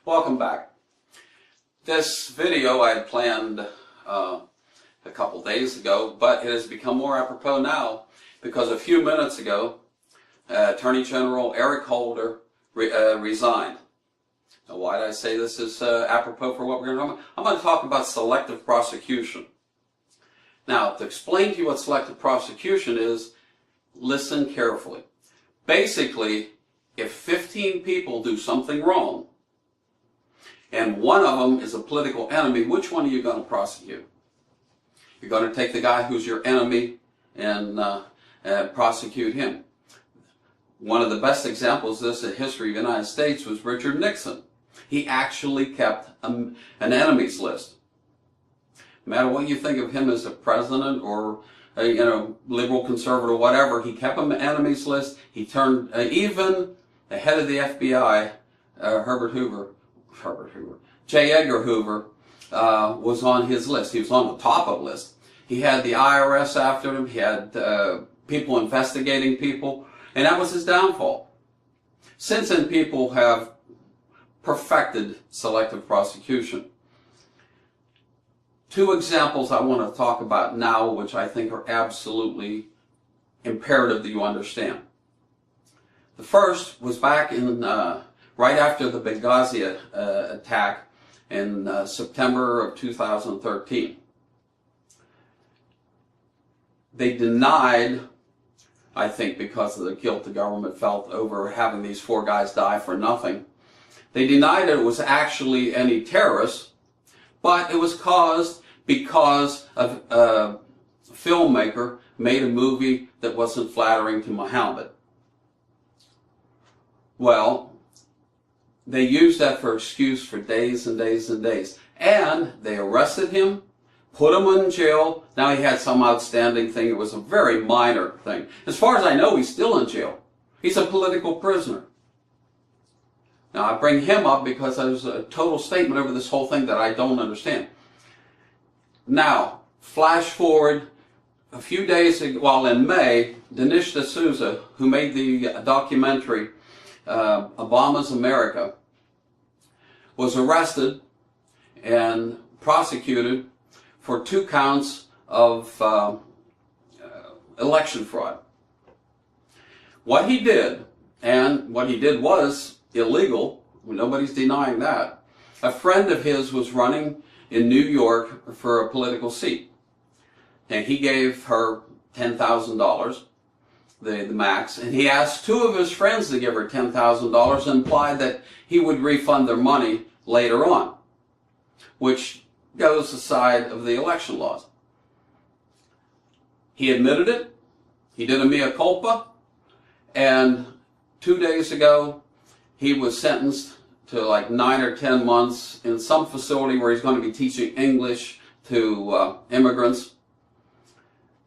Welcome back. This video I had planned a couple days ago, but it has become more apropos now because a few minutes ago Attorney General Eric Holder resigned. Now, why did I say this is apropos for what we're going to talk about? I'm going to talk about selective prosecution. Now, to explain to you what selective prosecution is, listen carefully. Basically, if 15 people do something wrong, and one of them is a political enemy, which one are you going to prosecute? You're going to take the guy who's your enemy and prosecute him. One of the best examples of this in history of the United States was Richard Nixon. He actually kept an enemies list. No matter what you think of him as a president or a liberal, conservative, whatever, he kept an enemies list. He turned even the head of the FBI, J. Edgar Hoover, was on his list. He was on the top of the list. He had the IRS after him. He had people investigating people, and that was his downfall. Since then, people have perfected selective prosecution. Two examples I want to talk about now, which I think are absolutely imperative that you understand. The first was back in right after the Benghazi attack in September of 2013. They denied, I think because of the guilt the government felt over having these 4 guys die for nothing, they denied it was actually any terrorists, but it was caused because of a filmmaker made a movie that wasn't flattering to Muhammad. Well, they used that for excuse for days and days and days. And they arrested him, put him in jail. Now he had some outstanding thing. It was a very minor thing. As far as I know, he's still in jail. He's a political prisoner. Now, I bring him up because there's a total statement over this whole thing that I don't understand. Now, flash forward a few days ago, well, in May, Dinesh, who made the documentary Obama's America, was arrested and prosecuted for 2 counts of election fraud. What he did was illegal. Nobody's denying that. A friend of his was running in New York for a political seat, and he gave her $10,000, the max, and he asked 2 of his friends to give her $10,000 and implied that he would refund their money later on, which goes aside of the election laws. He admitted it. He did a mea culpa, and 2 days ago he was sentenced to like 9 or 10 months in some facility where he's going to be teaching English to immigrants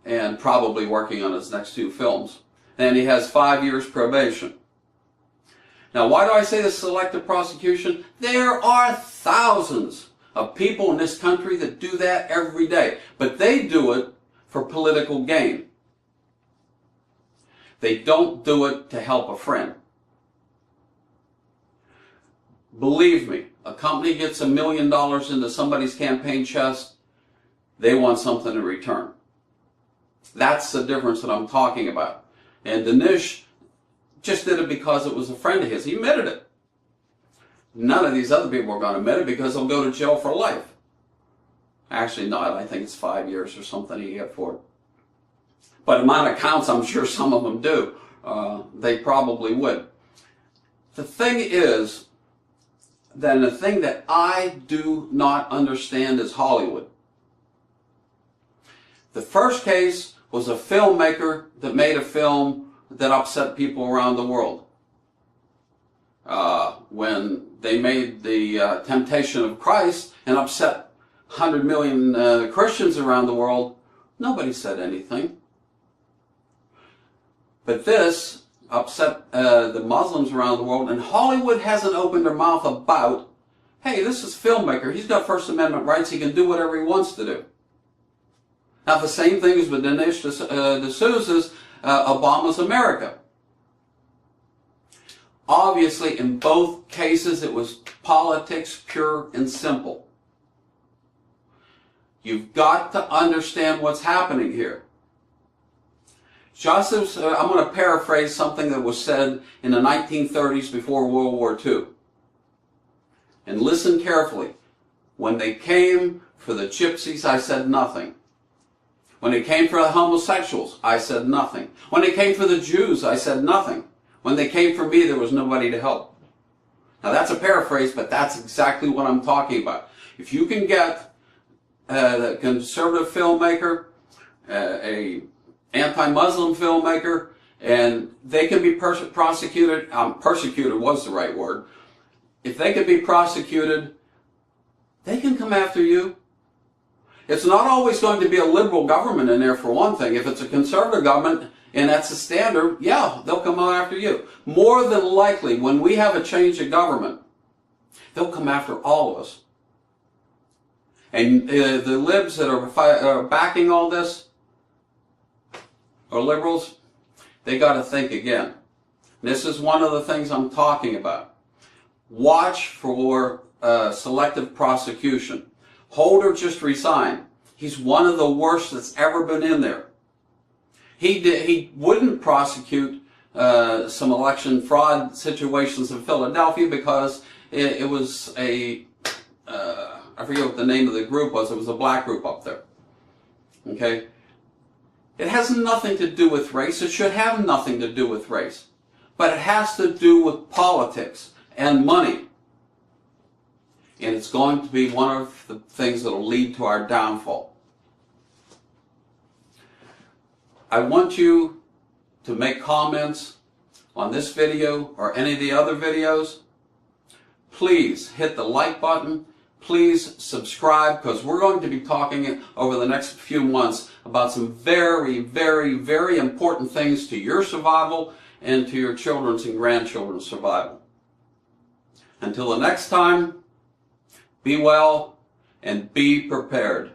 and probably working on his next 2 films. And he has 5 years probation. Now, why do I say this selective prosecution? There are thousands of people in this country that do that every day, but they do it for political gain. They don't do it to help a friend. Believe me, a company gets $1 million into somebody's campaign chest, they want something in return. That's the difference that I'm talking about. And Dinesh just did it because it was a friend of his. He admitted it. None of these other people are going to admit it because they'll go to jail for life. Actually, not. I think it's 5 years or something he get for it. But amount of counts, I'm sure some of them do. They probably would. The thing is, then the thing that I do not understand is Hollywood. The first case was a filmmaker that made a film that upset people around the world. When they made the Temptation of Christ and upset 100 million Christians around the world, nobody said anything. But this upset the Muslims around the world, and Hollywood hasn't opened their mouth about, hey, this is filmmaker. He's got First Amendment rights. He can do whatever he wants to do. Now, the same thing is with Dinesh D'Souza's Obama's America. Obviously, in both cases, it was politics, pure and simple. You've got to understand what's happening here. Just as, I'm going to paraphrase something that was said in the 1930s before World War II. And listen carefully. When they came for the gypsies, I said nothing. When they came for the homosexuals, I said nothing. When they came for the Jews, I said nothing. When they came for me, there was nobody to help. Now that's a paraphrase, but that's exactly what I'm talking about. If you can get a conservative filmmaker, a anti-Muslim filmmaker, and they can be prosecuted, persecuted was the right word. If they can be prosecuted, they can come after you. It's not always going to be a liberal government in there, for one thing. If it's a conservative government, and that's the standard, yeah, they'll come after you. More than likely, when we have a change of government, they'll come after all of us. And the libs that are backing all this, or liberals, they got to think again. This is one of the things I'm talking about. Watch for selective prosecution. Holder just resigned. He's one of the worst that's ever been in there. He wouldn't prosecute some election fraud situations in Philadelphia because it was a, I forget what the name of the group was. It was a black group up there. Okay? It has nothing to do with race. It should have nothing to do with race. But it has to do with politics and money. And it's going to be one of the things that will lead to our downfall. I want you to make comments on this video or any of the other videos. Please hit the like button. Please subscribe, because we're going to be talking over the next few months about some very, very, very important things to your survival and to your children's and grandchildren's survival. Until the next time, be well and be prepared.